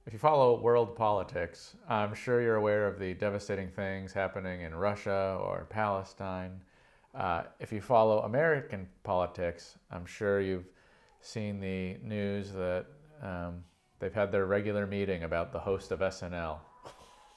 If you follow world politics, I'm sure you're aware of the devastating things happening in Russia or Palestine. If you follow American politics, I'm sure you've seen the news that they've had their regular meeting about the host of SNL.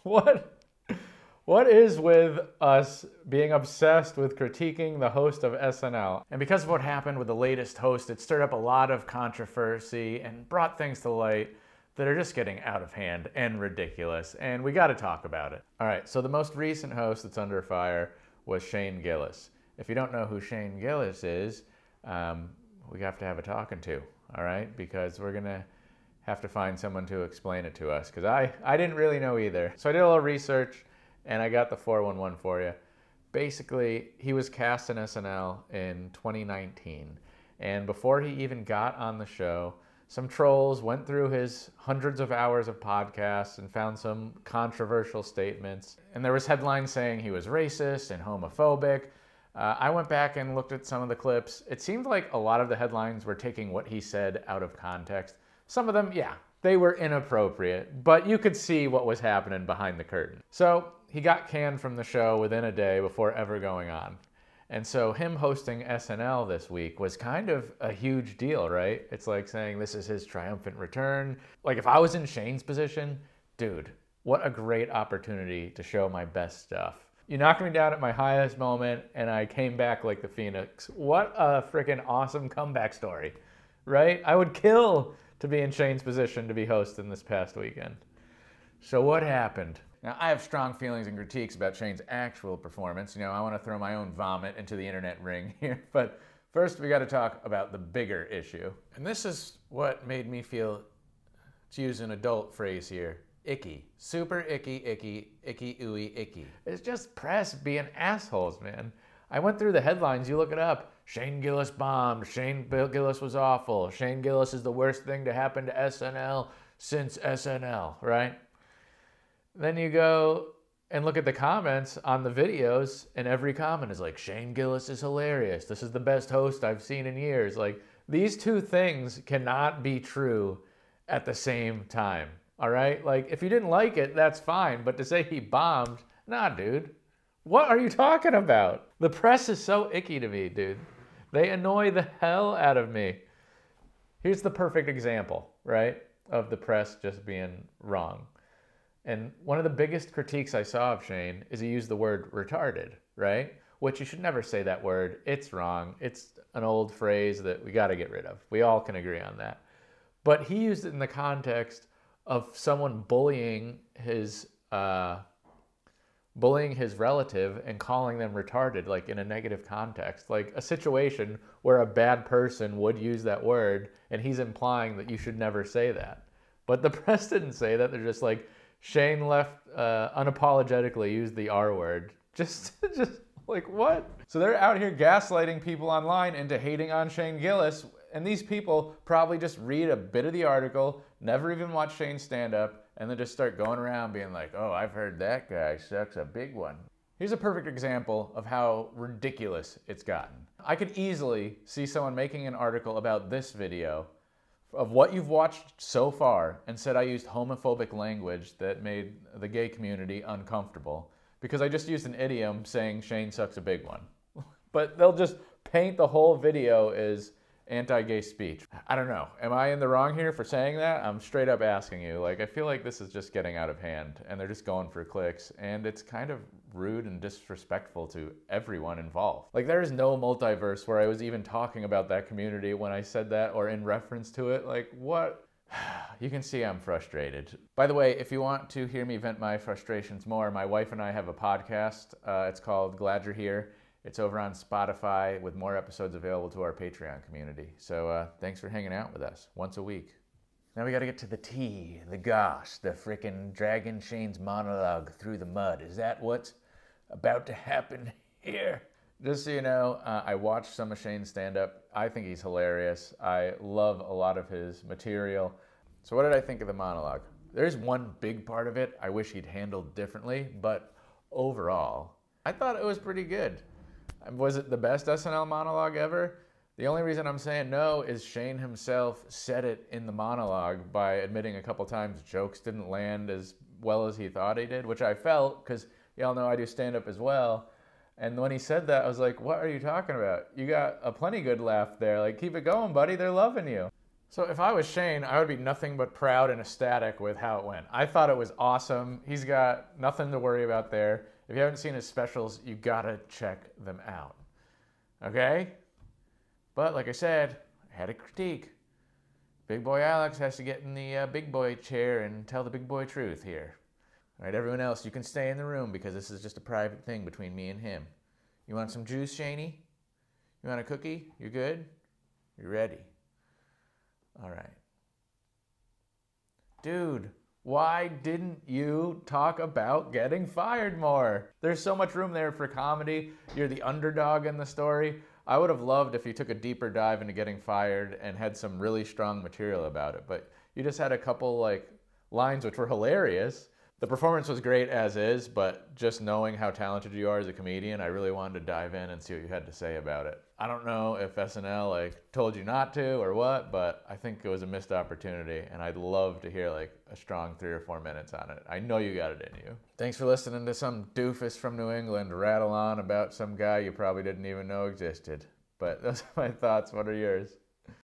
What is with us being obsessed with critiquing the host of SNL? And because of what happened with the latest host, it stirred up a lot of controversy and brought things to light that are just getting out of hand and ridiculous, and we got to talk about it. All right, so the most recent host that's under fire was Shane Gillis. If you don't know who Shane Gillis is, we have to have a talking to, all right? Because we're gonna have to find someone to explain it to us, because I didn't really know either. So I did a little research, and I got the 411 for you. Basically, he was cast in SNL in 2019, and before he even got on the show, some trolls went through his hundreds of hours of podcasts and found some controversial statements. And there was headlines saying he was racist and homophobic. I went back and looked at some of the clips. It seemed like a lot of the headlines were taking what he said out of context. Some of them, yeah, they were inappropriate, but you could see what was happening behind the curtain. So he got canned from the show within a day before ever going on. And so him hosting SNL this week was kind of a huge deal, right? It's like saying this is his triumphant return. Like if I was in Shane's position, dude, what a great opportunity to show my best stuff. You knocked me down at my highest moment and I came back like the Phoenix. What a freaking awesome comeback story, right? I would kill to be in Shane's position to be hosting this past weekend. So what happened? Now, I have strong feelings and critiques about Shane's actual performance. You know, I want to throw my own vomit into the internet ring here. But first, we got to talk about the bigger issue. And this is what made me feel, to use an adult phrase here, icky. Super icky, icky, icky, ooey, icky. It's just press being assholes, man. I went through the headlines. You look it up. Shane Gillis bombed. Shane Gillis was awful. Shane Gillis is the worst thing to happen to SNL since SNL, right? Then you go and look at the comments on the videos, and every comment is like, Shane Gillis is hilarious. This is the best host I've seen in years. Like, these two things cannot be true at the same time, all right? Like, if you didn't like it, that's fine. But to say he bombed, nah, dude. What are you talking about? The press is so icky to me, dude. They annoy the hell out of me. Here's the perfect example, right, of the press just being wrong. And one of the biggest critiques I saw of Shane is he used the word retarded, right? Which you should never say that word. It's wrong. It's an old phrase that we got to get rid of. We all can agree on that. But he used it in the context of someone bullying his relative and calling them retarded, like in a negative context. Like a situation where a bad person would use that word, and he's implying that you should never say that. But the press didn't say that. They're just like, Shane left unapologetically used the R word. Just like what? So they're out here gaslighting people online into hating on Shane Gillis, and these people probably just read a bit of the article, never even watch Shane stand up, and then just start going around being like, oh, I've heard that guy sucks a big one. Here's a perfect example of how ridiculous it's gotten. I could easily see someone making an article about this video of what you've watched so far and said I used homophobic language that made the gay community uncomfortable because I just used an idiom saying Shane sucks a big one. But they'll just paint the whole video as anti-gay speech. I don't know. Am I in the wrong here for saying that? I'm straight up asking you. Like, I feel like this is just getting out of hand and they're just going for clicks, and it's kind of rude and disrespectful to everyone involved. Like, there is no multiverse where I was even talking about that community when I said that or in reference to it. Like, what? You can see I'm frustrated. By the way, if you want to hear me vent my frustrations more, my wife and I have a podcast. It's called Glad You're Here. It's over on Spotify with more episodes available to our Patreon community. So thanks for hanging out with us once a week. Now we got to get to the tea, the goss, the frickin' dragging Shane's monologue through the mud. Is that what's about to happen here? Just so you know, I watched some of Shane's stand-up. I think he's hilarious. I love a lot of his material. So what did I think of the monologue? There's one big part of it I wish he'd handled differently, but overall, I thought it was pretty good. Was it the best SNL monologue ever? The only reason I'm saying no is Shane himself said it in the monologue by admitting a couple times jokes didn't land as well as he thought he did, which I felt because y'all know I do stand-up as well. And when he said that, I was like, what are you talking about? You got a plenty good laugh there. Like, keep it going, buddy. They're loving you. So if I was Shane, I would be nothing but proud and ecstatic with how it went. I thought it was awesome. He's got nothing to worry about there. If you haven't seen his specials, you gotta check them out. Okay? But like I said, I had a critique. Big boy Alex has to get in the big boy chair and tell the big boy truth here. All right, everyone else, you can stay in the room because this is just a private thing between me and him. You want some juice, Shaney? You want a cookie? You good? You ready? All right. Dude, why didn't you talk about getting fired more? There's so much room there for comedy. You're the underdog in the story. I would have loved if you took a deeper dive into getting fired and had some really strong material about it, but you just had a couple lines which were hilarious. The performance was great as is, but just knowing how talented you are as a comedian, I really wanted to dive in and see what you had to say about it. I don't know if SNL told you not to or what, but I think it was a missed opportunity, and I'd love to hear a strong 3 or 4 minutes on it. I know you got it in you. Thanks for listening to some doofus from New England rattle on about some guy you probably didn't even know existed. But those are my thoughts. What are yours?